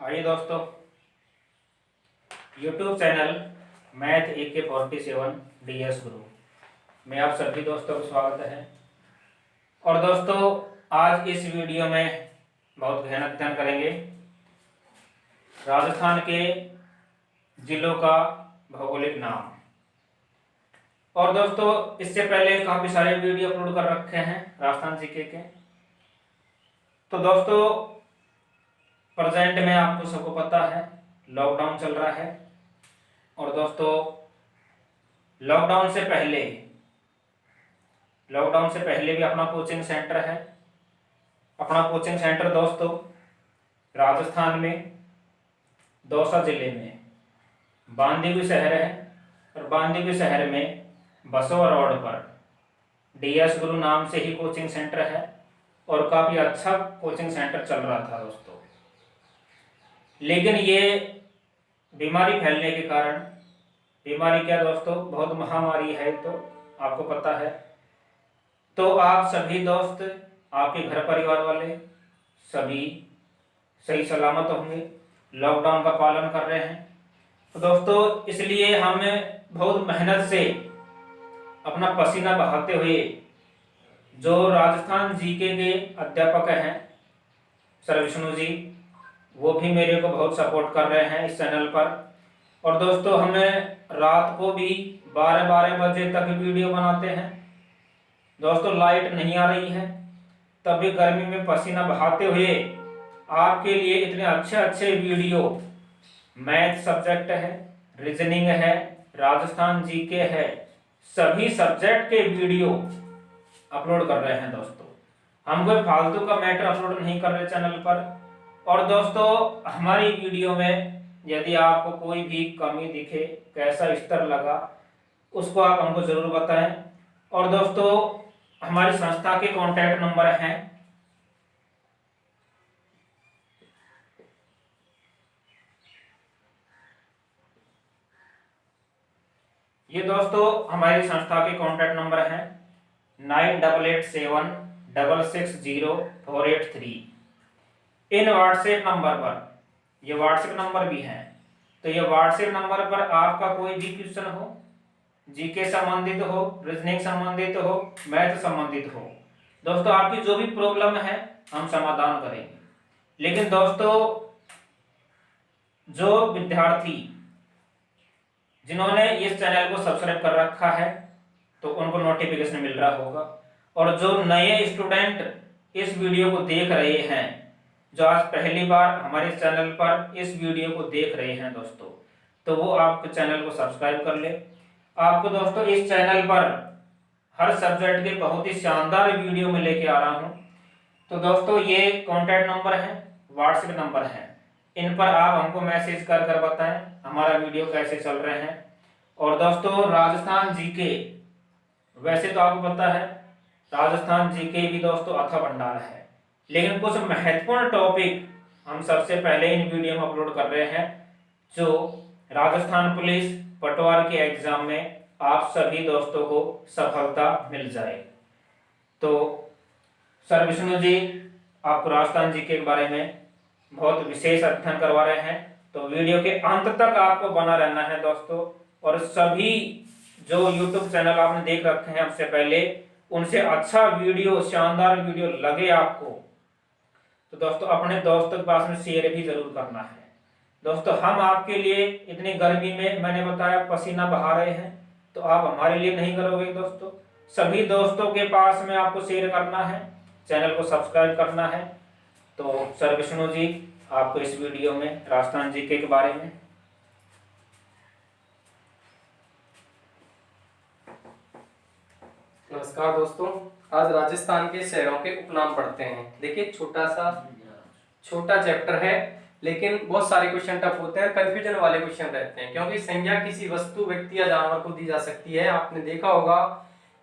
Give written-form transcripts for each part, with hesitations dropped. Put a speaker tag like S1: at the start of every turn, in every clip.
S1: आइए दोस्तों, YouTube channel math AK47 DS गुरु में आप सभी दोस्तों का स्वागत है। और दोस्तों, आज इस वीडियो में बहुत गहन अध्ययन करेंगे राजस्थान के जिलों का भौगोलिक नाम। और दोस्तों, इससे पहले काफ़ी सारे वीडियो अपलोड कर रखे हैं राजस्थान जीके के। तो दोस्तों, प्रेजेंट में आपको सबको पता है लॉकडाउन चल रहा है। और दोस्तों, लॉकडाउन से पहले भी अपना कोचिंग सेंटर है। अपना कोचिंग सेंटर दोस्तों राजस्थान में दौसा जिले में बांदीकुई शहर है। और बांदीकुई शहर में बसों रोड पर DS गुरु नाम से ही कोचिंग सेंटर है। और काफ़ी अच्छा कोचिंग सेंटर चल रहा था दोस्तों, लेकिन ये बीमारी फैलने के कारण, बीमारी क्या दोस्तों, बहुत महामारी है तो आपको पता है। तो आप सभी दोस्त, आपके घर परिवार वाले सभी सही सलामत होंगे, लॉकडाउन का पालन कर रहे हैं। तो दोस्तों, इसलिए हम बहुत मेहनत से अपना पसीना बहाते हुए जो राजस्थान जीके के अध्यापक हैं सर विष्णु जी, वो भी मेरे को बहुत सपोर्ट कर रहे हैं इस चैनल पर। और दोस्तों, हमें रात को भी 12-12 बजे तक वीडियो बनाते हैं दोस्तों। लाइट नहीं आ रही है तब भी गर्मी में पसीना बहाते हुए आपके लिए इतने अच्छे अच्छे वीडियो, मैथ सब्जेक्ट है, रीजनिंग है, राजस्थान जीके है, सभी सब्जेक्ट के वीडियो अपलोड कर रहे हैं दोस्तों। हम कोई फालतू का मैटर अपलोड नहीं कर रहे चैनल पर। और दोस्तों, हमारी वीडियो में यदि आपको कोई भी कमी दिखे, कैसा स्तर लगा, उसको आप हमको जरूर बताएं। और दोस्तों, हमारी संस्था के कॉन्टैक्ट नंबर हैं, ये दोस्तों हमारी संस्था के कॉन्टैक्ट नंबर हैं 9887660483। इन व्हाट्सएप नंबर पर, ये व्हाट्सएप नंबर भी हैं, तो ये व्हाट्सएप नंबर पर आपका कोई भी क्वेश्चन हो, जीके संबंधित हो, रीजनिंग संबंधित हो, मैथ संबंधित हो दोस्तों, आपकी जो भी प्रॉब्लम है हम समाधान करेंगे। लेकिन दोस्तों, जो विद्यार्थी जिन्होंने इस चैनल को सब्सक्राइब कर रखा है तो उनको नोटिफिकेशन मिल रहा होगा। और जो नए स्टूडेंट इस वीडियो को देख रहे हैं, जो आज पहली बार हमारे चैनल पर इस वीडियो को देख रहे हैं दोस्तों, तो वो आप चैनल को सब्सक्राइब कर ले। आपको दोस्तों इस चैनल पर हर सब्जेक्ट के बहुत ही शानदार वीडियो में लेके आ रहा हूँ। तो दोस्तों, ये कॉन्टैक्ट नंबर है, व्हाट्सएप नंबर है, इन पर आप हमको मैसेज कर कर बताएं हमारा वीडियो कैसे चल रहे हैं। और दोस्तों, राजस्थान जीके, वैसे तो आपको पता है राजस्थान जीके भी दोस्तों अथाह भंडार है, लेकिन कुछ महत्वपूर्ण टॉपिक हम सबसे पहले इन वीडियो में अपलोड कर रहे हैं, जो राजस्थान पुलिस पटवार के एग्जाम में आप सभी दोस्तों को सफलता मिल जाए। तो सर विष्णु जी आपको राजस्थान जीके के बारे में बहुत विशेष अध्ययन करवा रहे हैं, तो वीडियो के अंत तक आपको बना रहना है दोस्तों। और सभी जो YouTube चैनल आपने देख रखे हैं हमसे पहले, उनसे अच्छा वीडियो, शानदार वीडियो लगे आपको तो दोस्तों अपने दोस्तों के पास में शेयर भी जरूर करना है। दोस्तों, हम आपके लिए इतनी गर्मी में, मैंने बताया, पसीना बहा रहे हैं, तो आप हमारे लिए नहीं करोगे दोस्तों। सभी दोस्तों के पास में आपको शेयर करना है, चैनल को सब्सक्राइब करना है। तो सर विष्णु जी, आपको इस वीडियो में राजस्थान जीके के बारे में।
S2: नमस्कार दोस्तों, आज राजस्थान के शहरों के उपनाम पढ़ते हैं। देखिए, छोटा चैप्टर है, लेकिन बहुत सारे क्वेश्चन टफ होते हैं, कंफ्यूजन वाले क्वेश्चन रहते हैं, क्योंकि संज्ञा किसी वस्तु, व्यक्ति या जानवर को दी जा सकती है। आपने देखा होगा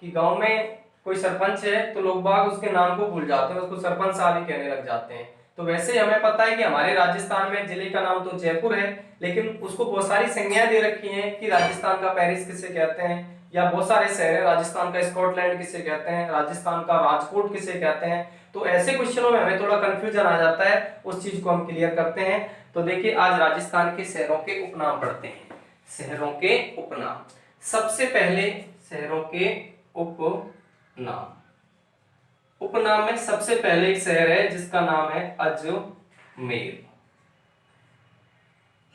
S2: कि गांव में कोई सरपंच है तो लोग बाग उसके नाम को भूल जाते हैं, उसको सरपंच साहब ही कहने लग जाते हैं। तो वैसे हमें पता है कि हमारे राजस्थान में जिले का नाम तो जयपुर है, लेकिन उसको बहुत सारी संज्ञाएं दे रखी हैं कि राजस्थान का पेरिस किसे कहते हैं, या बहुत सारे शहर है, राजस्थान का स्कॉटलैंड किसे कहते हैं, राजस्थान का राजकोट किसे कहते हैं। तो ऐसे क्वेश्चनों में हमें थोड़ा कंफ्यूजन आ जाता है, उस चीज को हम क्लियर करते हैं। तो देखिए आज राजस्थान के शहरों के उपनाम पढ़ते हैं। शहरों के उपनाम, सबसे पहले शहरों के उपनाम। उपनाम में सबसे पहले एक शहर है जिसका नाम है अजमेर।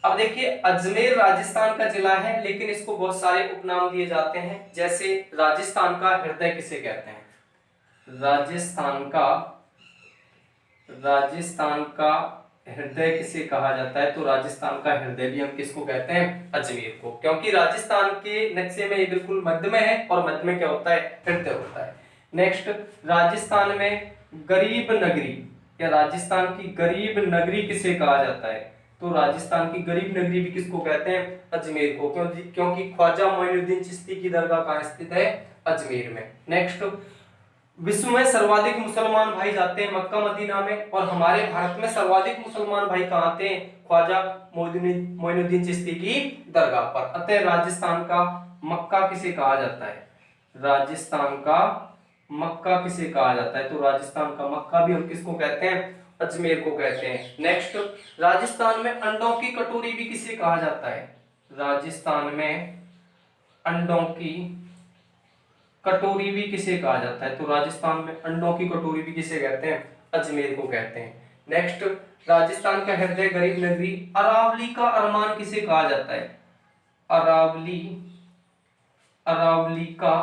S2: अब देखिए अजमेर राजस्थान का जिला है, लेकिन इसको बहुत सारे उपनाम दिए जाते हैं। जैसे राजस्थान का हृदय किसे कहते हैं? राजस्थान का हृदय किसे कहा जाता है? तो राजस्थान का हृदय भी हम किसको कहते हैं? अजमेर को, क्योंकि राजस्थान के नक्शे में ये बिल्कुल मध्य में है और मध्य में क्या होता है? हृदय होता है। नेक्स्ट, राजस्थान में गरीब नगरी या राजस्थान की गरीब नगरी किसे कहा जाता है? तो राजस्थान की गरीब नगरी भी किसको कहते हैं? अजमेर को, क्योंकि ख्वाजा मोइनुद्दीन चिश्ती की दरगाह कहाँ स्थित है? अजमेर में। नेक्स्ट, विश्व में सर्वाधिक मुसलमान भाई जाते हैं मक्का मदीना में, और हमारे भारत में सर्वाधिक मुसलमान भाई कहाँ आते हैं? ख्वाजा मोइनुद्दीन चिश्ती की दरगाह पर। अतः राजस्थान का मक्का किसे कहा जाता है? राजस्थान का मक्का किसे कहा जाता है? तो राजस्थान का मक्का भी हम किसको कहते हैं? अजमेर को कहते हैं। नेक्स्ट, राजस्थान में अंडों की कटोरी भी किसे कहा जाता है? राजस्थान में अंडों की कटोरी भी किसे कहा जाता है? तो राजस्थान में अंडों की कटोरी भी किसे कहते हैं? अजमेर को कहते हैं। नेक्स्ट, राजस्थान का हृदय गरीब नगरी, अरावली का अरमान किसे कहा जाता है? अरावली का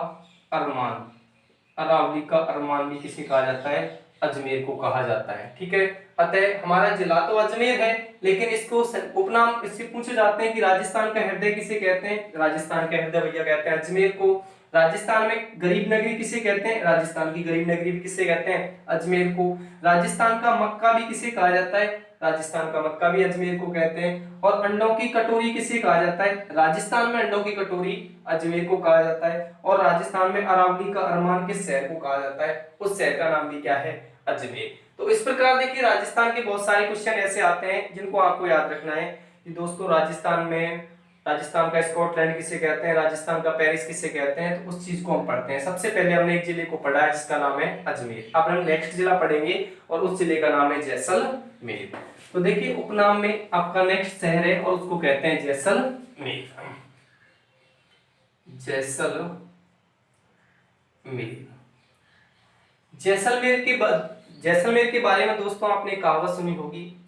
S2: अरमान भी किसे कहा जाता है? अजमेर को कहा जाता है। ठीक है, अतः हमारा जिला तो अजमेर है, लेकिन इसको उपनाम इससे पूछे जाते हैं कि राजस्थान का हृदय किसे कहते हैं? राजस्थान का हृदय भैया कहते हैं अजमेर को। राजस्थान में गरीब नगरी किसे कहते हैं? राजस्थान की गरीब नगरी भी किसे कहते हैं? अजमेर को। राजस्थान का मक्का भी किसे कहा जाता है? राजस्थान का मक्का भी अजमेर को कहते हैं। और अंडों की कटोरी किसे कहा जाता है? राजस्थान में अंडों की कटोरी अजमेर को कहा जाता है। और राजस्थान में अरावली का अरमान किस शहर को कहा जाता है? उस शहर का नाम भी क्या है? अजमेर। तो इस प्रकार देखिए राजस्थान के बहुत सारे क्वेश्चन ऐसे आते हैं जिनको आपको याद रखना है कि दोस्तों राजस्थान का स्कॉटलैंड किसे कहते हैं? राजस्थान का पेरिस किसे कहते हैं? तो उस चीज को हम पढ़ते हैं। सबसे पहले हमने एक जिले को पढ़ा है जिसका नाम है अजमेर। अब हम नेक्स्ट जिला पढ़ेंगे और उस जिले का नाम है जैसलमेर। तो देखिए उपनाम में आपका नेक्स्ट शहर है और उसको कहते हैं जैसलमेर। जैसलमेर के बारे में दोस्तों आपने कहावत सुनी होगी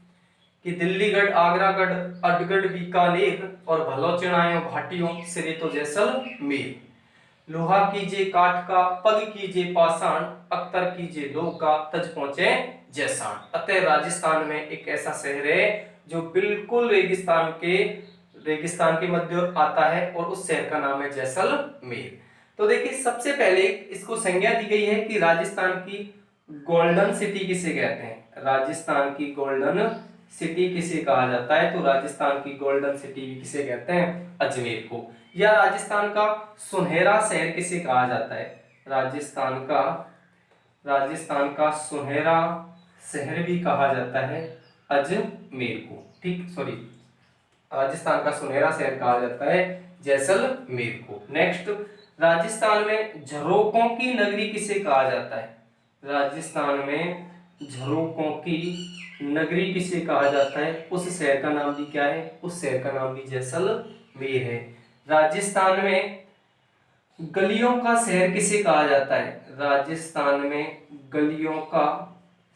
S2: कि दिल्लीगढ़, आगरागढ़, अडगढ़, बीकानेर और भलोचनायों भाटियों सिरे तो जैसलमेर। लोहा कीजिए काठ का, पग कीजिए पाषाण, अख्तर कीजिए लोह का, तज पहुंचे जैसान। अतः राजस्थान में एक ऐसा शहर है जो बिल्कुल रेगिस्तान के मध्य आता है और उस शहर का नाम है जैसलमेर। तो देखिए सबसे पहले इसको संज्ञा दी गई है कि राजस्थान की गोल्डन सिटी किसे कहते हैं? राजस्थान की गोल्डन सिटी किसे कहा जाता है? तो राजस्थान की गोल्डन सिटी भी किसे कहते हैं? अजमेर को। या राजस्थान का सुनहरा शहर किसे कहा जाता है? राजस्थान का सुनहरा शहर भी कहा जाता है अजमेर को। ठीक, सॉरी, राजस्थान का सुनहरा शहर कहा जाता है जैसलमेर को। नेक्स्ट, राजस्थान में झरोकों की नगरी किसे कहा जाता है? राजस्थान में झरोकों की नगरी किसे कहा जाता है? उस शहर का नाम भी क्या है? उस शहर का नाम भी जैसलमेर है। राजस्थान में गलियों का शहर किसे कहा जाता है? राजस्थान में गलियों का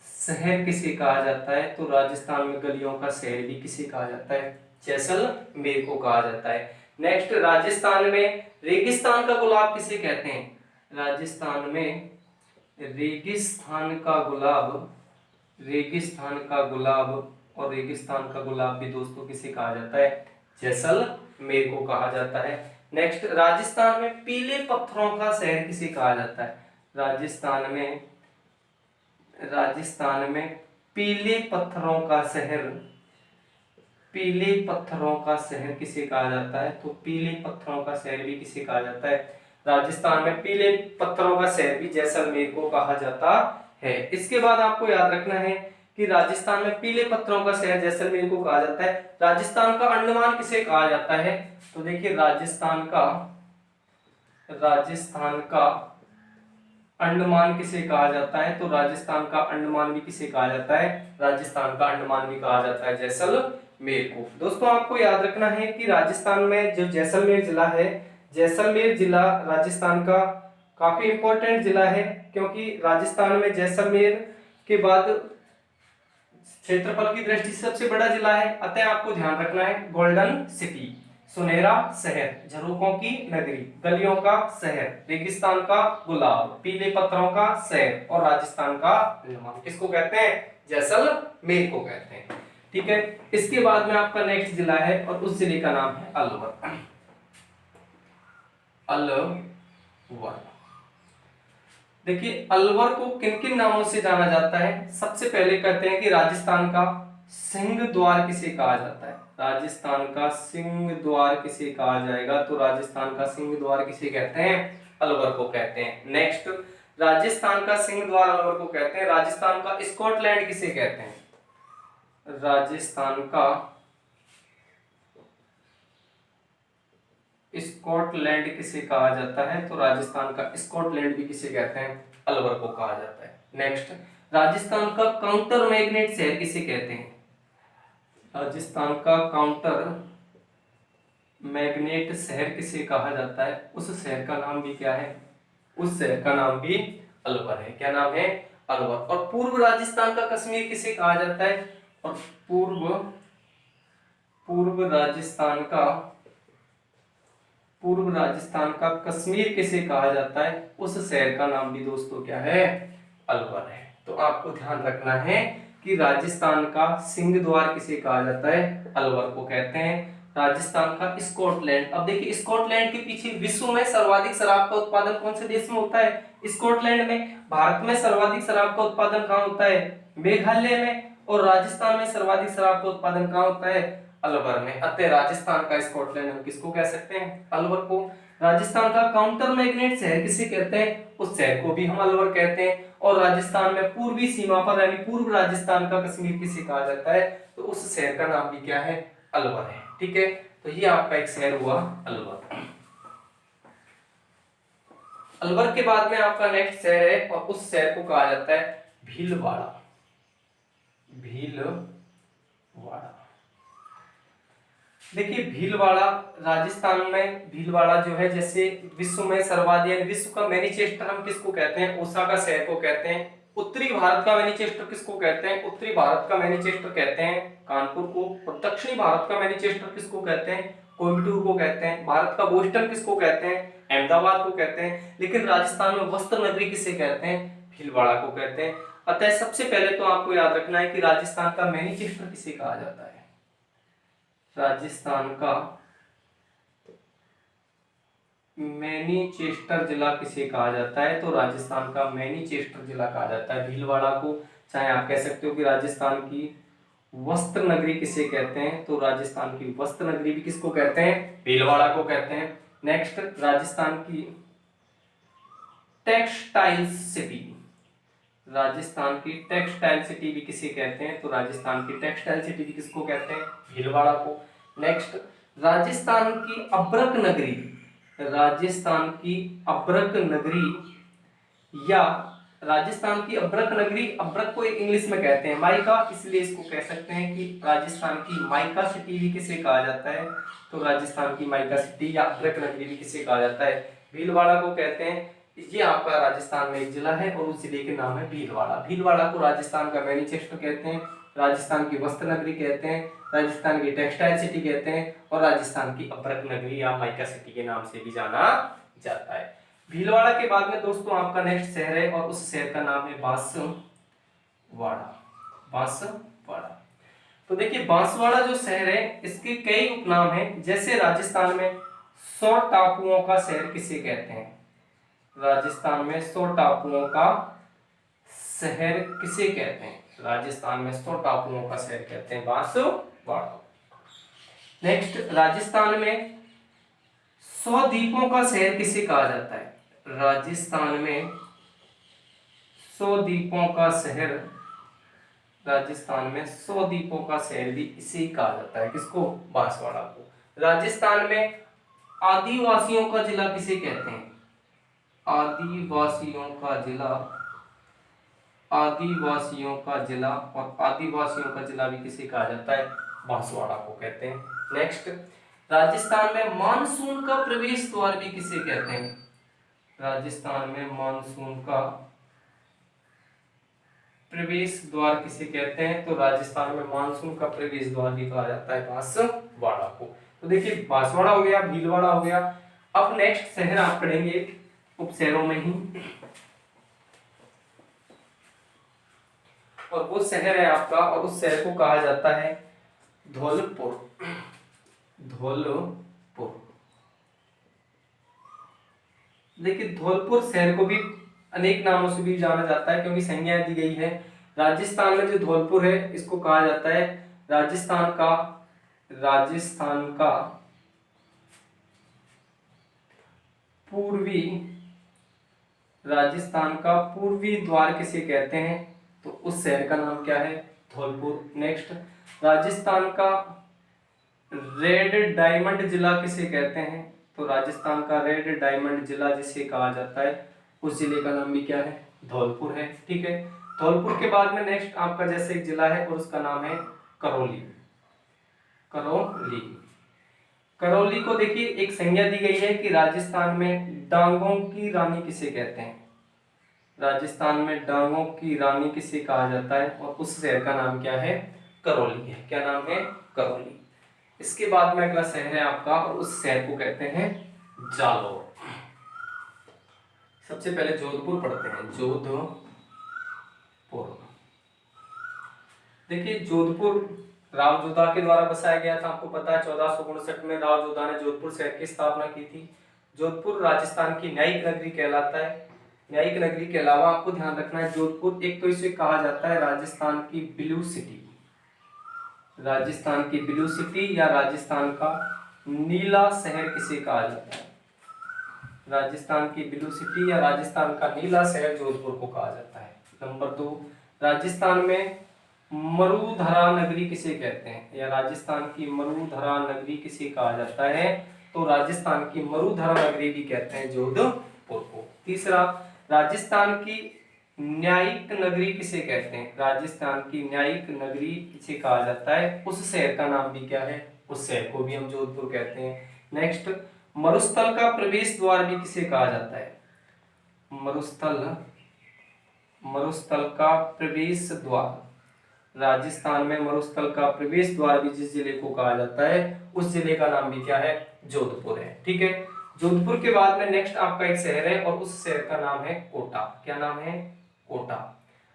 S2: शहर किसे कहा जाता है? तो राजस्थान में गलियों का शहर भी किसे कहा जाता है? जैसलमेर को कहा जाता है। नेक्स्ट, राजस्थान में रेगिस्तान का गुलाब किसे कहते हैं? राजस्थान में रेगिस्तान का गुलाब भी दोस्तों किसे कहा जाता है? जैसलमेर को कहा जाता है। नेक्स्ट, राजस्थान में पीले पत्थरों का शहर किसे कहा जाता है? राजस्थान में पीले पत्थरों का शहर किसे कहा जाता है? तो पीले पत्थरों का शहर भी किसे कहा जाता है? राजस्थान में पीले पत्थरों का शहर भी जैसलमेर को कहा जाता है। इसके बाद आपको याद रखना है कि राजस्थान में पीले पत्थरों का शहर जैसलमेर को कहा जाता है। राजस्थान का अंडमान किसे कहा जाता है? तो देखिए राजस्थान का अंडमान किसे कहा जाता है? तो राजस्थान का अंडमान भी किसे कहा जाता है? राजस्थान का अंडमान भी कहा जाता है जैसलमेर मेर को। दोस्तों आपको याद रखना है कि राजस्थान में जो जैसलमेर जिला है, जैसलमेर जिला राजस्थान का काफी इंपॉर्टेंट जिला है, क्योंकि राजस्थान में जैसलमेर के बाद क्षेत्रफल की दृष्टि से सबसे बड़ा जिला है। अतः आपको ध्यान रखना है गोल्डन सिटी, सुनहरा शहर, झरोकों की नगरी, गलियों का शहर, रेगिस्तान का गुलाब, पीले पत्थरों का शहर और राजस्थान का मेहमान किसको कहते हैं? जैसलमेर को कहते हैं। ठीक है, इसके बाद में आपका नेक्स्ट जिला है और उस जिले का नाम है अलवर। अलवर, देखिए अलवर को किन किन नामों से जाना जाता है? सबसे पहले कहते हैं कि राजस्थान का सिंह द्वार किसे कहा जाता है? राजस्थान का सिंह द्वार किसे कहा जाएगा? तो राजस्थान का सिंह द्वार किसे कहते हैं? अलवर को कहते हैं। नेक्स्ट, राजस्थान का सिंह द्वार अलवर को कहते हैं। राजस्थान का स्कॉटलैंड किसे कहते हैं? राजस्थान का स्कॉटलैंड किसे कहा जाता है? तो राजस्थान का स्कॉटलैंड भी किसे कहते हैं? अलवर को कहा जाता है। नेक्स्ट, राजस्थान का काउंटर मैग्नेट शहर किसे कहते हैं? राजस्थान का काउंटर मैग्नेट शहर किसे कहा जाता है? उस शहर का नाम भी क्या है? उस शहर का नाम भी अलवर है। क्या नाम है? अलवर। और पूर्व राजस्थान का कश्मीर किसे कहा जाता है? और पूर्व राजस्थान का कश्मीर किसे कहा जाता है? उस शहर का नाम भी दोस्तों क्या है? अलवर है। तो आपको ध्यान रखना है कि राजस्थान का सिंह द्वार किसे कहा जाता है? अलवर को कहते हैं। राजस्थान का स्कॉटलैंड, अब देखिए स्कॉटलैंड के पीछे विश्व में सर्वाधिक शराब का उत्पादन कौन से देश में होता है? स्कॉटलैंड में। भारत में सर्वाधिक शराब का उत्पादन कहाँ होता है? मेघालय में। और राजस्थान में सर्वाधिक शराब का उत्पादन कहाँ होता है? अलवर में। अतः राजस्थान का स्कॉटलैंड हम किसको कह सकते हैं? अलवर को। राजस्थान का काउंटर मैग्नेट शहर किसे कहते हैं? उस शहर को भी हम अलवर कहते हैं। और राजस्थान में पूर्वी सीमा पर यानी पूर्व राजस्थान का कश्मीर किसे कहा जाता है? तो उस शहर का नाम भी क्या है? अलवर है। ठीक है, तो ये आपका एक शहर हुआ अलवर। अलवर के बाद में आपका नेक्स्ट शहर है और उस शहर को कहा जाता है भीलवाड़ा। भीलवाड़ा, देखिए भीलवाड़ा राजस्थान में, भीलवाड़ा जो है जैसे विश्व में सर्वाधिक, विश्व का मैनचेस्टर हम किसको कहते हैं? ओसाका शहर को कहते हैं। उत्तरी भारत का मैनचेस्टर किसको कहते हैं? उत्तरी भारत का मैनचेस्टर कहते हैं कानपुर को। और दक्षिणी भारत का मैनचेस्टर किसको कहते हैं? कोयम्बटूर को कहते हैं। भारत का बोस्टन किसको कहते हैं? अहमदाबाद को कहते हैं। लेकिन राजस्थान में वस्त्र नगरी किसे कहते हैं? भीलवाड़ा को कहते हैं। अतः सबसे पहले तो आपको याद रखना है कि राजस्थान का मैनचेस्टर किसे कहा जाता है? राजस्थान का मैनचेस्टर जिला किसे कहा जाता है? तो राजस्थान का मैनचेस्टर जिला कहा जाता है भीलवाड़ा को। चाहे आप कह सकते हो कि राजस्थान की वस्त्र नगरी किसे कहते हैं? तो राजस्थान की वस्त्र नगरी भी किसको कहते हैं? भीलवाड़ा को कहते हैं। नेक्स्ट, राजस्थान की टेक्सटाइल सिटी, राजस्थान की टेक्सटाइल सिटी भी किसे कहते हैं? तो राजस्थान की टेक्सटाइल सिटी भी किसको कहते हैं? भीलवाड़ा को। नेक्स्ट, राजस्थान की अब्रक नगरी, राजस्थान की अब्रक नगरी या राजस्थान की अब्रक नगरी, अब्रक को इंग्लिश में कहते हैं माइका, इसलिए इसको कह सकते हैं कि राजस्थान की माइका सिटी भी किसे कहा जाता है? तो राजस्थान की माइका सिटी या अब्रक नगरी भी किसे कहा जाता है? भीलवाड़ा को कहते हैं। ये आपका राजस्थान में एक जिला है और उस जिले के नाम है भीलवाड़ा। भीलवाड़ा को राजस्थान का मैनचेस्टर कहते हैं, राजस्थान की वस्त्र नगरी कहते हैं, राजस्थान की टेक्सटाइल सिटी कहते हैं और राजस्थान की अब्रक नगरी या माइका सिटी के नाम से भी जाना जाता है। भीलवाड़ा के बाद में दोस्तों आपका नेक्स्ट शहर है और उस शहर का नाम है बांसवाड़ा। बांसवाड़ा, तो देखिए बांसवाड़ा जो शहर है इसके कई उपनाम हैं। जैसे राजस्थान में 100 टापुओं का शहर किसे कहते हैं? राजस्थान में 100 टापुओं का शहर किसे कहते हैं? राजस्थान में 100 टापुओं का शहर कहते हैं बांसवाड़ा। नेक्स्ट, राजस्थान में 100 द्वीपों का शहर किसे कहा जाता है? राजस्थान में 100 द्वीपों का शहर, राजस्थान में 100 द्वीपों का शहर भी इसे ही कहा जाता है। किसको? बांसवाड़ा को। राजस्थान में आदिवासियों का जिला किसे कहते हैं? आदिवासियों का जिला, आदिवासियों का जिला और आदिवासियों का जिला भी किसे कहा जाता है? बांसवाड़ा को कहते हैं। नेक्स्ट, राजस्थान में मानसून का प्रवेश द्वार भी किसे कहते हैं? राजस्थान में मानसून का प्रवेश द्वार किसे कहते हैं? तो राजस्थान में मानसून का प्रवेश द्वार भी कहा जाता है बांसवाड़ा को। तो देखिए बांसवाड़ा हो गया, भीलवाड़ा हो गया। अब नेक्स्ट शहर आप पढ़ेंगे उप शहरों में ही, और वो शहर है आपका, और उस शहर को कहा जाता है धौलपुर। धौलपुर, देखिए धौलपुर शहर को भी अनेक नामों से भी जाना जाता है क्योंकि संज्ञा दी गई है। राजस्थान में जो धौलपुर है इसको कहा जाता है राजस्थान का पूर्वी द्वार किसे कहते हैं? तो उस शहर का नाम क्या है? धौलपुर। नेक्स्ट, राजस्थान का रेड डायमंड जिला किसे कहते हैं? तो राजस्थान का रेड डायमंड जिला जिसे कहा जाता है उस जिले का नाम भी क्या है? धौलपुर है। ठीक है, धौलपुर के बाद में नेक्स्ट आपका जैसे एक जिला है और उसका नाम है करौली। करौली को देखिए एक संज्ञा दी गई है कि राजस्थान में डांगों की रानी किसे कहते हैं? राजस्थान में डांगों की रानी किसे कहा जाता है और उस शहर का नाम क्या है? करौली है। क्या नाम है? करौली। इसके बाद में अगला शहर है आपका और उस शहर को कहते हैं जालौर। सबसे पहले जोधपुर पढ़ते हैं। जोधपुर, देखिए जोधपुर रावजोधा के द्वारा बसाया गया था। आपको पता है 1459 में रावजोधा ने जोधपुर शहर की स्थापना की थी। जोधपुर राजस्थान की न्यायिक नगरी कहलाता है। न्यायिक नगरी के अलावा आपको ध्यान रखना है जोधपुर एक तो इसे कहा जाता है राजस्थान की ब्लू सिटी। राजस्थान की ब्लू सिटी या राजस्थान का नीला शहर किसे कहा जाता है? राजस्थान की ब्लू सिटी या राजस्थान का नीला शहर जोधपुर को कहा जाता है। नंबर 2, राजस्थान में मरुधरा नगरी किसे कहते हैं? या राजस्थान की मरुधरा नगरी किसे कहा जाता है? तो राजस्थान की मरुधरा नगरी भी कहते हैं जोधपुर को। तीसरा, राजस्थान की न्यायिक नगरी किसे कहते हैं? राजस्थान की न्यायिक नगरी किसे कहा जाता है? उस शहर का नाम भी क्या है? उस शहर को भी हम जोधपुर कहते हैं। नेक्स्ट, मरुस्थल का प्रवेश द्वार भी किसे कहा जाता है? मरुस्थल का प्रवेश द्वार, राजस्थान में मरुस्थल का प्रवेश द्वार भी जिस जिले को कहा जाता है उस जिले का नाम भी क्या है? जोधपुर है। ठीक है, जोधपुर के बाद में नेक्स्ट आपका एक शहर है और उस शहर का नाम है कोटा। क्या नाम है? कोटा।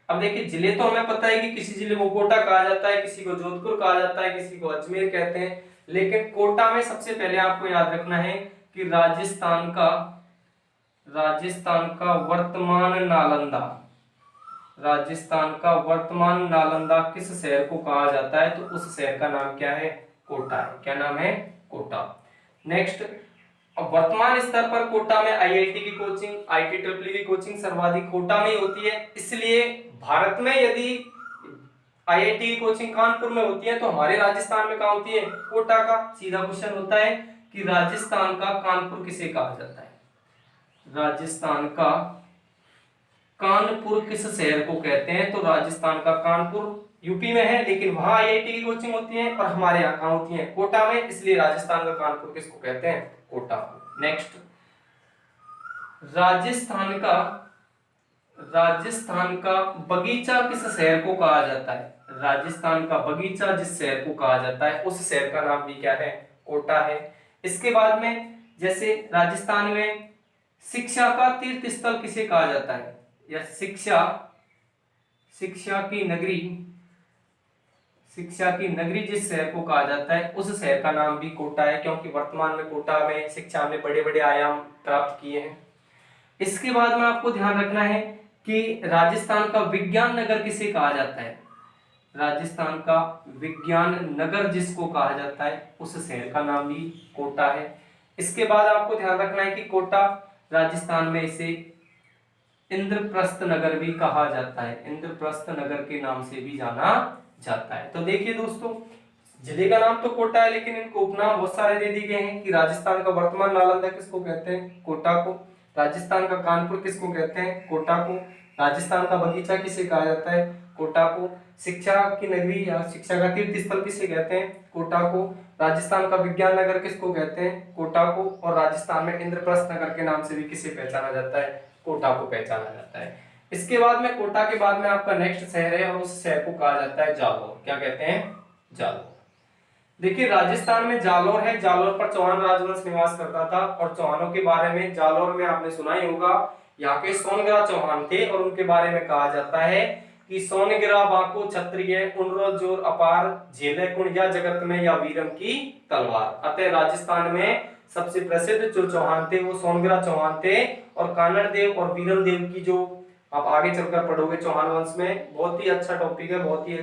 S2: अब देखिए जिले तो हमें पता है कि किसी जिले को कोटा कहा जाता है, किसी को जोधपुर कहा जाता है, किसी को अजमेर कहते हैं, लेकिन कोटा में सबसे पहले आपको याद रखना है कि राजस्थान का वर्तमान नालंदा किस शहर को कहा जाता है? तो उस शहर का नाम क्या है? कोटा है। क्या नाम है? कोटा। नेक्स्ट, अब वर्तमान स्तर पर कोटा में आईआईटी की कोचिंग, IIEEE की कोचिंग सर्वाधिक कोटा में ही होती है। इसलिए भारत में यदि आईआईटी की कोचिंग कानपुर में होती है तो हमारे राजस्थान में कहाँ होती है? कोटा का। सीधा क्वेश्चन होता है कि राजस्थान का कानपुर किसे कहा जाता है? राजस्थान का कानपुर किस शहर को कहते हैं? तो राजस्थान का कानपुर यूपी में है, लेकिन वहां आईआईटी की कोचिंग होती है और हमारे यहाँ कहाँ होती है? कोटा में। इसलिए राजस्थान का कानपुर किसको कहते हैं? कोटा को। नेक्स्ट, राजस्थान का बगीचा किस शहर को कहा जाता है? राजस्थान का बगीचा जिस शहर को कहा जाता है उस शहर का नाम भी क्या है? कोटा है। इसके बाद में जैसे राजस्थान में शिक्षा का तीर्थ स्थल किसे कहा जाता है? या शिक्षा की नगरी जिस शहर को कहा जाता है उस शहर का नाम भी कोटा है, क्योंकि वर्तमान में कोटा में शिक्षा में बड़े बड़े आयाम प्राप्त किए हैं। इसके बाद में आपको ध्यान रखना है कि राजस्थान का विज्ञान नगर किसे कहा जाता है? राजस्थान का विज्ञान नगर जिसको कहा जाता है उस शहर का नाम भी कोटा है। इसके बाद आपको ध्यान रखना है कि कोटा राजस्थान में इसे इंद्रप्रस्थ नगर भी कहा जाता है। इंद्रप्रस्थ नगर के नाम से भी जाना जाता है। तो देखिए दोस्तों, जिले का नाम तो कोटा है, लेकिन इनको उपनाम बहुत सारे दे दिए गए हैं कि राजस्थान का वर्तमान नालंदा किसको कहते हैं? कोटा को। राजस्थान का कानपुर किसको कहते हैं? कोटा को। राजस्थान का बगीचा किसे कहा जाता है? कोटा को। शिक्षा की नगरी या शिक्षा का तीर्थ स्थल किसे कहते हैं? कोटा को। राजस्थान का विज्ञान नगर किसको कहते हैं? कोटा को। और राजस्थान में इंद्रप्रस्थ नगर के नाम से भी किसे पहचाना जाता है? कोटा को पहचाना जाता है। इसके बाद में कोटा के बाद में आपका नेक्स्ट शहर है और उस शहर को कहा जाता है जालौर। क्या कहते हैं? जालौर। देखिए राजस्थान में जालौर है, जालौर पर चौहान राजवंश निवास करता था और चौहानों के बारे में जालौर में आपने सुना ही होगा, यहाँ के सोनगिरा चौहान थे और उनके बारे में कहा जाता है कि सोनगिरा बाको क्षत्रिय उनरो जोर अपार झेले कुणिया जगत में या वीरम की तलवार। अतः राजस्थान में सबसे प्रसिद्ध जो चौहान थे वो सोनगिरा चौहान थे और कानड़ देव और वीरम देव की जो आप आगे चलकर पढ़ोगे चौहान वंश में, बहुत ही अच्छा टॉपिक है, बहुत ही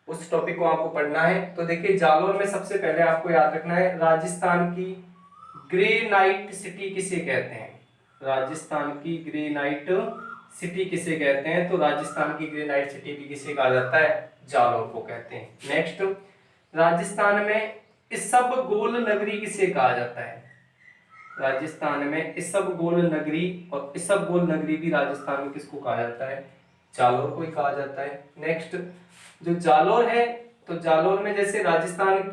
S2: उस टॉपिक को आपको पढ़ना है। तो देखिए जालौर में सबसे पहले आपको याद रखना है राजस्थान की ग्रेनाइट सिटी किसे कहते हैं? राजस्थान की ग्रेनाइट सिटी किसे कहते हैं? तो राजस्थान की ग्रेनाइट सिटी भी किसे कहा जाता है? जालौर को कहते हैं। नेक्स्ट, राजस्थान में इसबगोल नगरी किसे कहा जाता है? राजस्थान में इसबगोल नगरी, और इसबगोल नगरी भी राजस्थान में किसको कहा जाता है? जालौर को ही कहा जाता है। नेक्स्ट, जो जालौर है तो जालौर में जैसे राजस्थान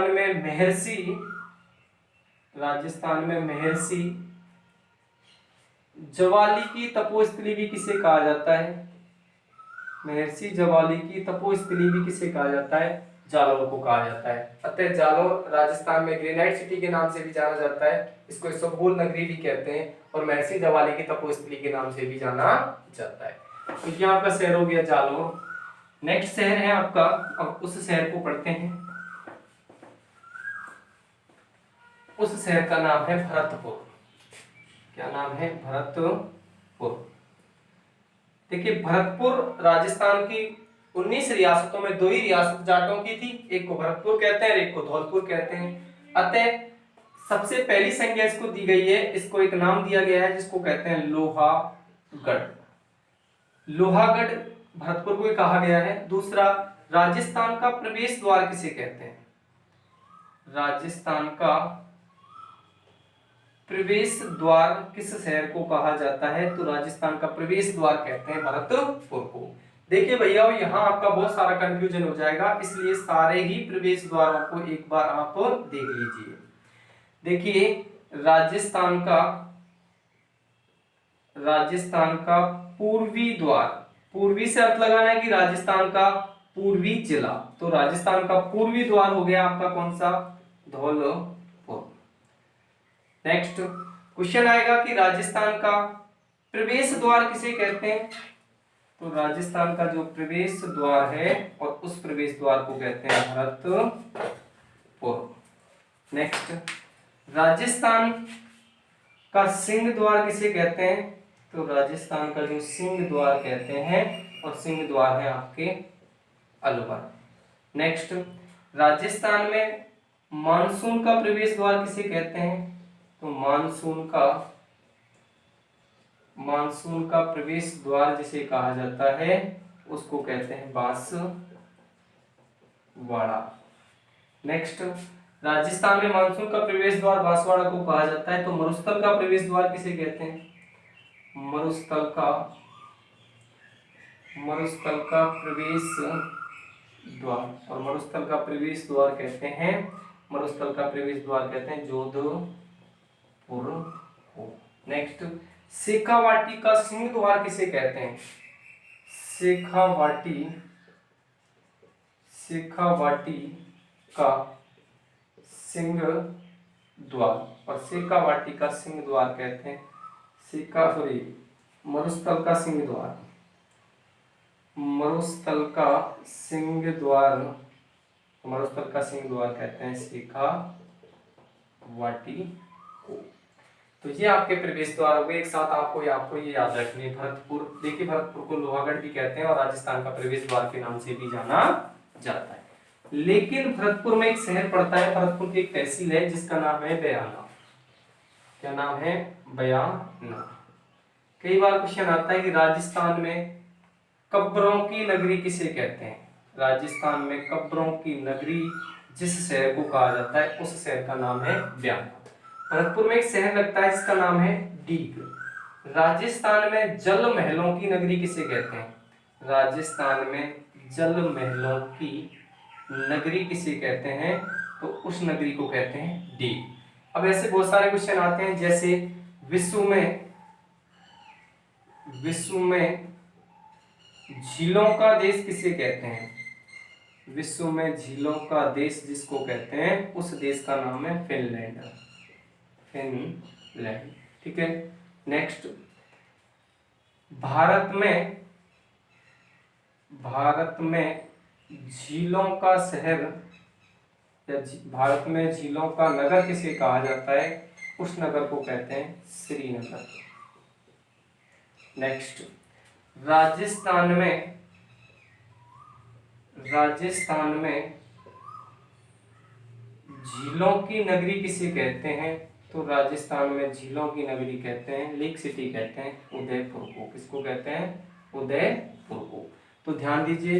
S2: में महर्षि ज्वाली की तपोस्थली भी किसे कहा जाता है? महर्षि ज्वाली की तपोस्थली भी किसे कहा जाता है? जालौर को कहा जाता है। अतः जालौर राजस्थान में ग्रेनाइट सिटी के नाम से भी जाना जाता है, इसको इसबगोल नगरी भी कहते हैं और महर्षि ज्वाली की तपोस्थली के नाम से भी जाना जाता है। तो ये आपका शहर हो गया जालौर। नेक्स्ट शहर है आपका, अब उस शहर को पढ़ते हैं। उस शहर का नाम है भरतपुर। क्या नाम है? भरतपुर। देखिए भरतपुर राजस्थान की 19 रियासतों में 2 ही रियासत जाटों की थी, एक को भरतपुर कहते हैं, एक को धौलपुर कहते हैं। अतः सबसे पहली संज्ञा इसको दी गई है, इसको एक नाम दिया गया है जिसको कहते हैं लोहागढ़। लोहागढ़ भरतपुर को कहा गया है। दूसरा, राजस्थान का प्रवेश द्वार किसे कहते हैं? राजस्थान का प्रवेश द्वार किस शहर को कहा जाता है? तो राजस्थान का प्रवेश द्वार कहते हैं भरतपुर को। देखिए भैया यहाँ आपका बहुत सारा कंफ्यूजन हो जाएगा, इसलिए सारे ही प्रवेश द्वारों को एक बार आप देख लीजिए। देखिए राजस्थान का पूर्वी द्वार, पूर्वी से अर्थ लगाना है कि राजस्थान का पूर्वी जिला, तो राजस्थान का पूर्वी द्वार हो गया आपका कौन सा? धौलपुर। नेक्स्ट क्वेश्चन आएगा कि राजस्थान का प्रवेश द्वार किसे कहते हैं? तो राजस्थान का जो प्रवेश द्वार है और उस प्रवेश द्वार को कहते हैं भरतपुर। नेक्स्ट, राजस्थान का सिंह द्वार किसे कहते हैं? तो राजस्थान का जो सिंह द्वार कहते हैं और सिंह द्वार है आपके अलवर। नेक्स्ट, राजस्थान में मानसून का प्रवेश द्वार किसे कहते हैं? तो मानसून का प्रवेश द्वार जिसे कहा जाता है उसको कहते हैं बांसवाड़ा। नेक्स्ट, राजस्थान में मानसून का प्रवेश द्वार बांसवाड़ा को कहा जाता है। तो मरुस्थल का प्रवेश द्वार किसे कहते हैं? मरुस्थल का प्रवेश द्वार, और मरुस्थल का प्रवेश द्वार कहते हैं जोधपुर को। नेक्स्ट, शेखावाटी का सिंह द्वार किसे कहते हैं? शेखावाटी का सिंह द्वार, और शेखावाटी का सिंह द्वार कहते हैं मरुस्थल का सिंह द्वार कहते हैं शेखावाटी को। तो ये आपके प्रवेश द्वार हो गए। एक साथ आपको ये याद रखनी है। भरतपुर, देखिए भरतपुर को लोहागढ़ भी कहते हैं और राजस्थान का प्रवेश द्वार के नाम से भी जाना जाता है। लेकिन भरतपुर में एक शहर पड़ता है, भरतपुर की एक तहसील है जिसका नाम है बयाना। क्या नाम है? बयाना। कई बार क्वेश्चन आता है कि राजस्थान में कब्रों की नगरी किसे कहते हैं? राजस्थान में कब्रों की नगरी जिस शहर को कहा जाता है उस शहर का नाम है बयाना। भरतपुर में एक शहर लगता है जिसका नाम है डीग। राजस्थान में जल महलों की नगरी किसे कहते हैं? राजस्थान में जल महलों की नगरी किसे कहते हैं? तो उस नगरी को कहते हैं दीव। अब ऐसे बहुत सारे क्वेश्चन आते हैं, जैसे विश्व में झीलों का देश किसे कहते हैं? विश्व में झीलों का देश जिसको कहते हैं उस देश का नाम है फिनलैंड। फिनलैंड, ठीक है। नेक्स्ट, भारत में झीलों का शहर या भारत में झीलों का नगर किसे कहा जाता है? उस नगर को कहते हैं श्रीनगर। नेक्स्ट, राजस्थान में झीलों की नगरी किसे कहते हैं? तो राजस्थान में झीलों की नगरी कहते हैं, लेक सिटी कहते हैं उदयपुर को। किसको कहते हैं? उदयपुर को। तो ध्यान दीजिए,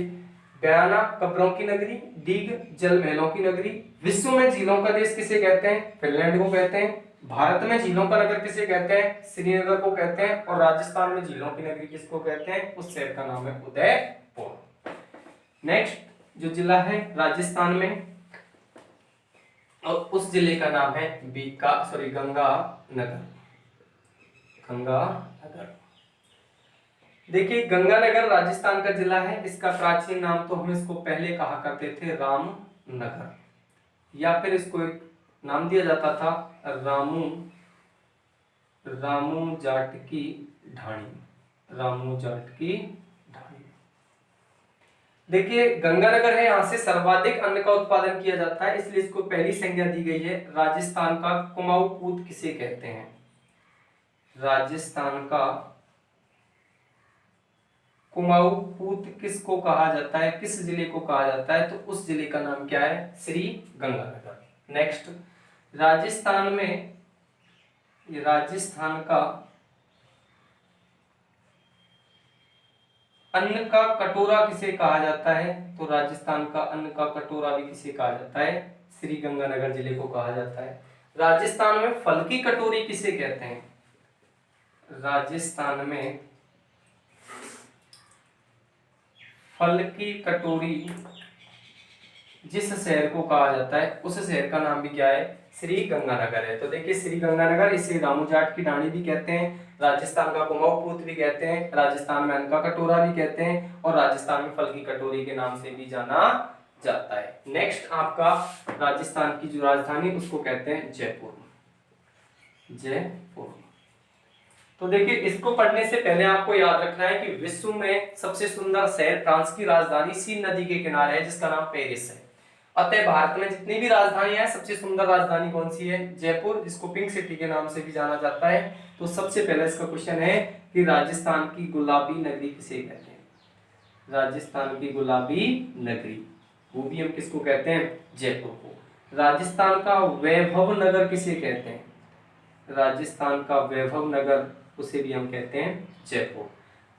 S2: गयाना कब्रों की नगरी, दीघ जल महलों की नगरी, विश्व में झीलों का देश किसे कहते हैं? फिनलैंड को कहते हैं। भारत में झीलों का नगर किसे कहते हैं? श्रीनगर को कहते हैं। और राजस्थान में झीलों की नगरी किसको कहते हैं? उस शहर का नाम है उदयपुर। नेक्स्ट जो जिला है राजस्थान में, और उस जिले का नाम है गंगानगर। देखिए, गंगानगर राजस्थान का जिला है। इसका प्राचीन नाम तो हम इसको पहले कहा करते थे रामनगर, या फिर इसको एक नाम दिया जाता था रामू जाट की ढाणी। देखिए, गंगानगर है, यहाँ से सर्वाधिक अन्न का उत्पादन किया जाता है, इसलिए इसको पहली संज्ञा दी गई है। राजस्थान का कुमाऊं पूत किसे कहते हैं? राजस्थान का कुमाऊं पूत किसको कहा जाता है? किस जिले को कहा जाता है? तो उस जिले का नाम क्या है? श्री गंगानगर। नेक्स्ट, राजस्थान का अन्न का कटोरा किसे कहा जाता है? तो राजस्थान का अन्न का कटोरा भी किसे कहा जाता है? श्री गंगानगर जिले को कहा जाता है। राजस्थान में फल की कटोरी किसे कहते हैं? राजस्थान में फल की कटोरी जिस शहर को कहा जाता है उस शहर का नाम भी क्या है? श्री गंगानगर है। तो देखिए, श्री गंगानगर, इसे रामू जाट की ढाणी भी कहते हैं, राजस्थान का कुमाऊं पूत भी कहते हैं, राजस्थान में अन्न का कटोरा भी कहते हैं, और राजस्थान में फल की कटोरी के नाम से भी जाना जाता है। नेक्स्ट, आपका राजस्थान की जो राजधानी उसको कहते हैं जयपुर। तो देखिए, इसको पढ़ने से पहले आपको याद रखना है कि विश्व में सबसे सुंदर शहर फ्रांस की राजधानी सीन नदी के किनारे है, जिसका नाम पेरिस है। अतः भारत में जितनी भी राजधानी है, सबसे सुंदर राजधानी कौन सी है? जयपुर, जिसको पिंक सिटी के नाम से भी जाना जाता है। तो सबसे पहले इसका क्वेश्चन है कि राजस्थान की गुलाबी नगरी किसे कहते हैं? राजस्थान की गुलाबी नगरी, वो भी हम किसको कहते हैं? जयपुर को। राजस्थान का वैभव नगर किसे कहते हैं? राजस्थान का वैभव नगर, उसे भी हम कहते हैं जयपुर।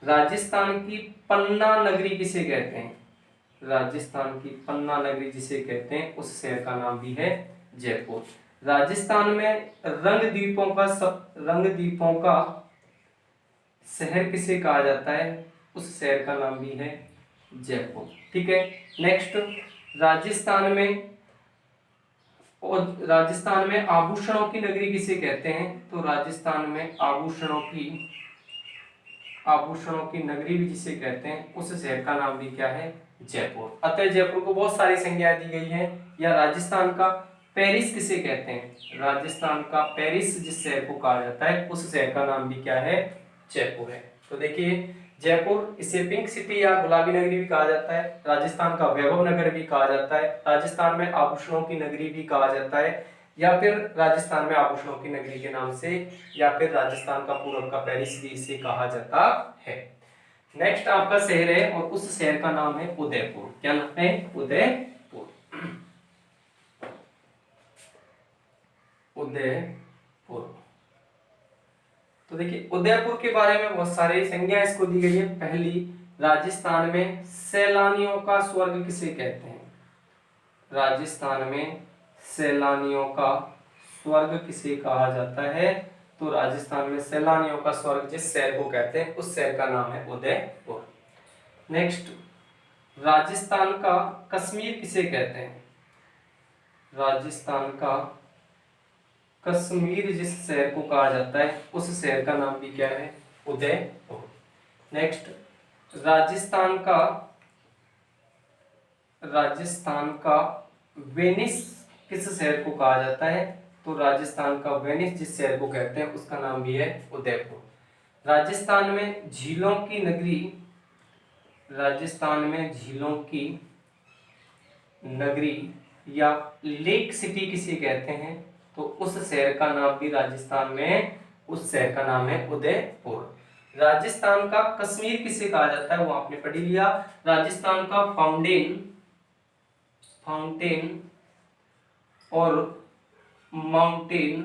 S2: राजस्थान की पन्ना नगरी किसे कहते हैं? राजस्थान की पन्ना नगरी जिसे कहते हैं उस शहर का नाम भी है जयपुर। राजस्थान में रंगद्वीपों का शहर किसे कहा जाता है? उस शहर का नाम भी है जयपुर। ठीक है। नेक्स्ट, राजस्थान में आभूषणों की नगरी किसे कहते हैं? तो राजस्थान में आभूषणों की नगरी भी जिसे कहते हैं उस शहर का नाम भी क्या है? जयपुर। अतः जयपुर को बहुत सारी संज्ञाएं दी गई हैं। या राजस्थान का पेरिस किसे कहते हैं? राजस्थान का पेरिस जिस शहर को कहा जाता है उस शहर का नाम भी क्या है? जयपुर है। तो देखिए, जयपुर, इसे पिंक सिटी या गुलाबी नगरी भी कहा जाता है, राजस्थान का वैभव नगर भी कहा जाता है, राजस्थान में आभूषणों की नगरी भी कहा जाता है, या फिर राजस्थान में आभूषणों की नगरी के नाम से, या फिर राजस्थान का पूर्व का पेरिस भी इसे कहा जाता है। नेक्स्ट आपका शहर है और उस शहर का नाम है उदयपुर। क्या नाम है? उदयपुर। तो देखिए, उदयपुर के बारे में बहुत सारे संज्ञा इसको दी गई है। पहली, राजस्थान में सैलानियों का स्वर्ग किसे कहते हैं? राजस्थान में सैलानियों का स्वर्ग किसे कहा जाता है? तो राजस्थान में सैलानियों का स्वर्ग जिस शहर को कहते हैं उस शहर का नाम है उदयपुर। नेक्स्ट, राजस्थान का कश्मीर किसे कहते हैं? राजस्थान का कश्मीर जिस शहर को कहा जाता है उस शहर का नाम भी क्या है? उदयपुर। नेक्स्ट, राजस्थान का वेनिस किस शहर को कहा जाता है? तो राजस्थान का वेनिस जिस शहर को कहते हैं उसका नाम भी है उदयपुर। राजस्थान में झीलों की नगरी, राजस्थान में झीलों की नगरी या लेक सिटी किसे कहते हैं? तो उस शहर का नाम भी राजस्थान में, उस शहर का नाम है उदयपुर। राजस्थान का कश्मीर किसे कहा जाता है वो आपने पढ़ ही लिया। राजस्थान का फाउंटेन और माउंटेन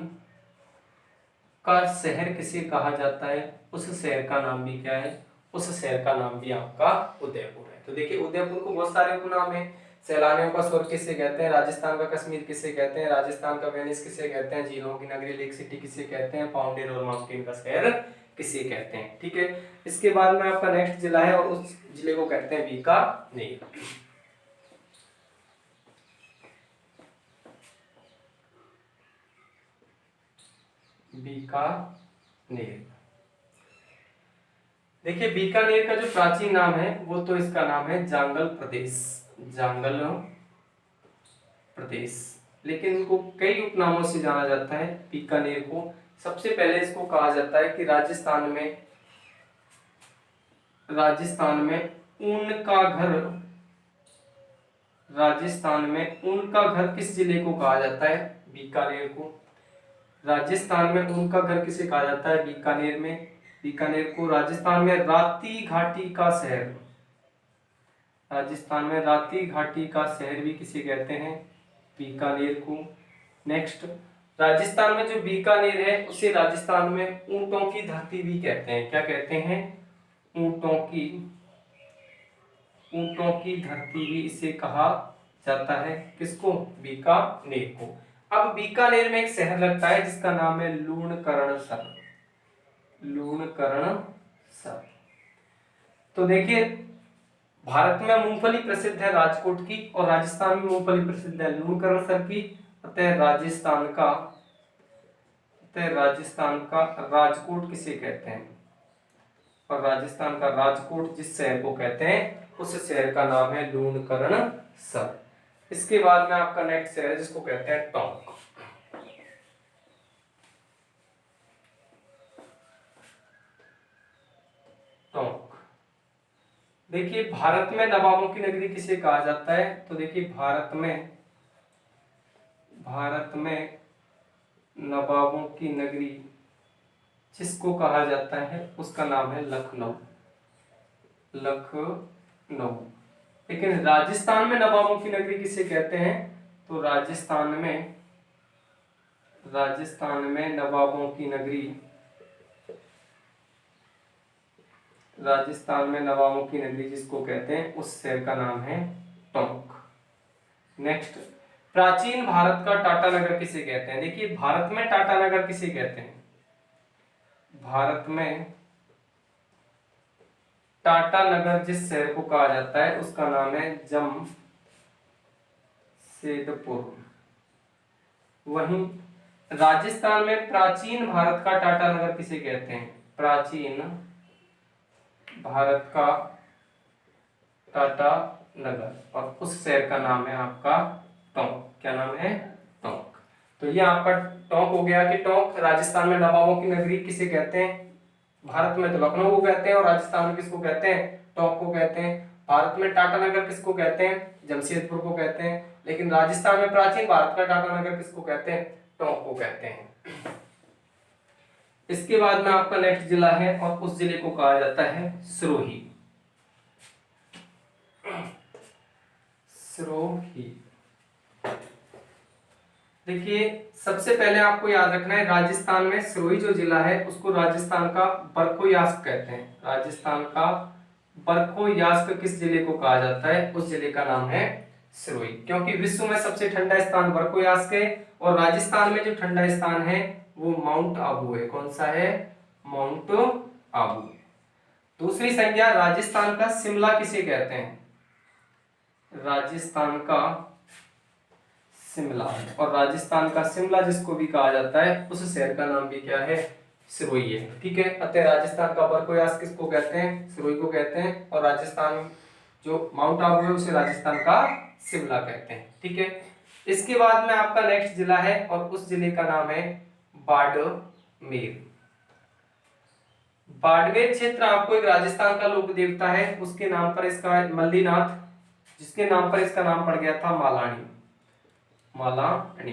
S2: का शहर किसे कहा जाता है? उस शहर का नाम भी क्या है? उस शहर का नाम भी आपका उदयपुर है। तो देखिए उदयपुर को बहुत सारे उपनाम है। सैलानियों का स्वर्ग किसे कहते हैं? राजस्थान का कश्मीर किसे कहते हैं? राजस्थान का वेनिस किसे कहते हैं? झीलों की नगरी लेक सिटी किसे कहते हैं? फाउंटेन और माउंटेन का शहर किसे कहते हैं? ठीक है, इसके बाद में आपका नेक्स्ट जिला है और उस जिले को कहते हैं बीकानेर। बीकानेर, देखिए बीकानेर का जो प्राचीन नाम है वो तो इसका नाम है जांगल प्रदेश, जांगल प्रदेश, लेकिन इनको कई उपनामों से जाना जाता है बीकानेर को। सबसे पहले इसको कहा जाता है कि राजस्थान में ऊन का घर, राजस्थान में ऊन का घर किस जिले को कहा जाता है? बीकानेर को। राजस्थान में ऊन का घर किसे कहा जाता है? बीकानेर में, बीकानेर को। राजस्थान में राती घाटी का शहर, राजस्थान में राती घाटी का शहर भी किसे कहते हैं? बीकानेर को। नेक्स्ट, राजस्थान में जो बीकानेर है उसे राजस्थान में ऊंटों की धरती भी कहते हैं। क्या कहते हैं? ऊंटों की धरती भी इसे कहा जाता है। किसको? बीकानेर को। अब बीकानेर में एक शहर लगता है जिसका नाम है लूणकरणसर, लूणकरणसर। तो देखिए भारत में मूंगफली प्रसिद्ध है राजकोट की और राजस्थान में मूंगफली प्रसिद्ध है लूणकरणसर की। अतः राजस्थान का राजकोट किसे कहते हैं? और राजस्थान का राजकोट जिस शहर को कहते हैं उस शहर का नाम है लूणकरणसर। इसके बाद में आपका नेक्स्ट शहर है जिसको कहते हैं टोंक। टोंक, देखिए भारत में नवाबों की नगरी किसे कहा जाता है? तो देखिए भारत में नवाबों की नगरी जिसको कहा जाता है उसका नाम है लखनऊ, लखनऊ। लेकिन राजस्थान में नवाबों की नगरी किसे कहते हैं? तो राजस्थान में नवाबों की नगरी, राजस्थान में नवाबों की नगरी जिसको कहते हैं उस शहर का नाम है टोंक। नेक्स्ट, प्राचीन भारत का टाटा नगर किसे कहते हैं? देखिए भारत में टाटा नगर किसे कहते हैं? भारत में टाटा नगर जिस शहर को कहा जाता है उसका नाम है जमशेदपुर। वहीं राजस्थान में प्राचीन भारत का टाटा नगर किसे कहते हैं? प्राचीन भारत का टाटा नगर, और उस शहर का नाम है आपका टोंक। क्या नाम है? टोंक। तो ये आपका टोंक हो गया कि टोंक राजस्थान में नवाबों की नगरी किसे कहते हैं? भारत में तो लखनऊ को कहते हैं और राजस्थान में किसको कहते हैं? टोंक को कहते हैं। भारत में टाटा नगर किसको कहते हैं? जमशेदपुर को कहते हैं। लेकिन राजस्थान में प्राचीन भारत का टाटा नगर किसको कहते हैं? टोंक को कहते हैं। इसके बाद में आपका नेक्स्ट जिला है और उस जिले को कहा जाता है सिरोही। सिरोही, देखिए सबसे पहले आपको याद रखना है राजस्थान में सिरोही जो जिला है उसको राजस्थान का बरखोयास्क कहते हैं। राजस्थान का बरखोयास्क किस जिले को कहा जाता है? उस जिले का नाम है सिरोही, क्योंकि विश्व में सबसे ठंडा स्थान बरखोयास्क है और राजस्थान में जो ठंडा स्थान है वो माउंट आबू है। कौन सा है? माउंट आबू। दूसरी संज्ञा, राजस्थान का शिमला किसे कहते हैं? राजस्थान का शिमला। और राजस्थान का शिमला जिसको भी कहा जाता है उस शहर का नाम भी क्या है? सिरोही है। ठीक है, अतः राजस्थान का बरकोयास किसको कहते हैं? सिरोही को कहते हैं। और राजस्थान जो माउंट आबू है उसे राजस्थान का शिमला कहते हैं। ठीक है, इसके बाद में आपका नेक्स्ट जिला है और उस जिले का नाम है बाड़मेर। बाड़मेर क्षेत्र आपको एक राजस्थान का लोक देवता है, उसके नाम पर इसका मल्लीनाथ, जिसके नाम पर इसका नाम पड़ गया था मालानी। मालानी।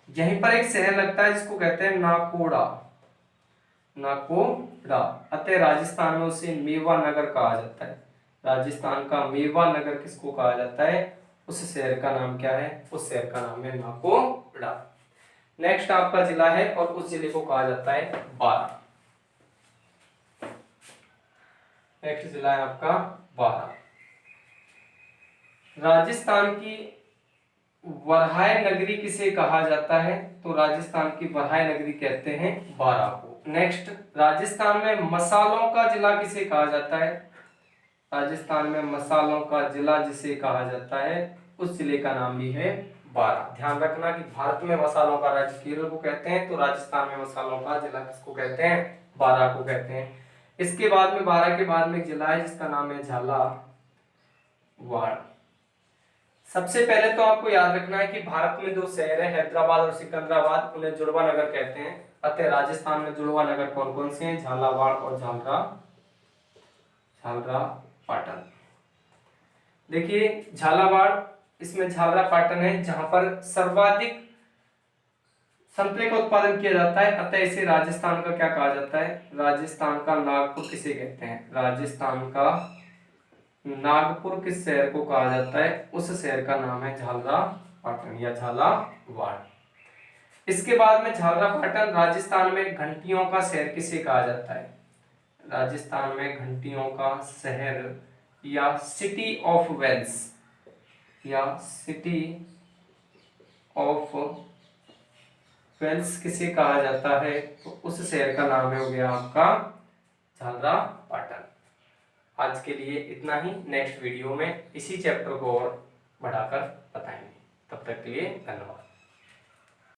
S2: यहीं पर एक शहर लगता है जिसको कहते हैं नाकोड़ा। नाकोड़ा। अतः राजस्थान में उसे मेवा नगर कहा जाता है। राजस्थान का मेवा नगर किसको कहा जाता है? उस शहर का नाम क्या है? उस शहर का नाम है नाकोड़ा। नेक्स्ट आपका जिला है और उस जिले को कहा जाता है बारा। नेक्स्ट जिला है आपका बारा। राजस्थान की वरहाय नगरी किसे कहा जाता है? तो राजस्थान की वरहाय नगरी कहते हैं बारा को। नेक्स्ट, राजस्थान में मसालों का जिला किसे कहा जाता है? राजस्थान में मसालों का जिला जिसे कहा जाता है उस जिले का नाम भी है बारा। ध्यान रखना कि भारत में मसालों का राज्य केरल को कहते हैं, तो राजस्थान में मसालों का जिला किसको कहते हैं? बारा को कहते हैं। इसके बाद में बारा के बाद में एक जिला है जिसका नाम है झालावाड़। सबसे पहले तो आपको याद रखना है कि भारत में दो शहर है, हैदराबाद और सिकंदराबाद, उन्हें जुड़वा नगर कहते हैं। अतः राजस्थान में जुड़वा नगर कौन कौन से हैं? झालावाड़ और झालरापाटन। देखिए झालावाड़, इसमें झालरापाटन है जहां पर सर्वाधिक संतरे का उत्पादन किया जाता है, अतः इसे राजस्थान का क्या कहा जाता है? राजस्थान का नागपुर किसे कहते हैं? राजस्थान का नागपुर किस शहर को कहा जाता है? उस शहर का नाम है झालरापाटन या झालावाड़। इसके बाद में झालरापाटन, राजस्थान में घंटियों का शहर किसे कहा जाता है? राजस्थान में घंटियों का शहर या सिटी ऑफ वेल्स या सिटी ऑफ वेल्स किसे कहा जाता है? तो उस शहर का नाम हो गया आपका झालरापाटन। आज के लिए इतना ही। नेक्स्ट वीडियो में इसी चैप्टर को और बढ़ाकर बताएंगे। तब तक के लिए धन्यवाद।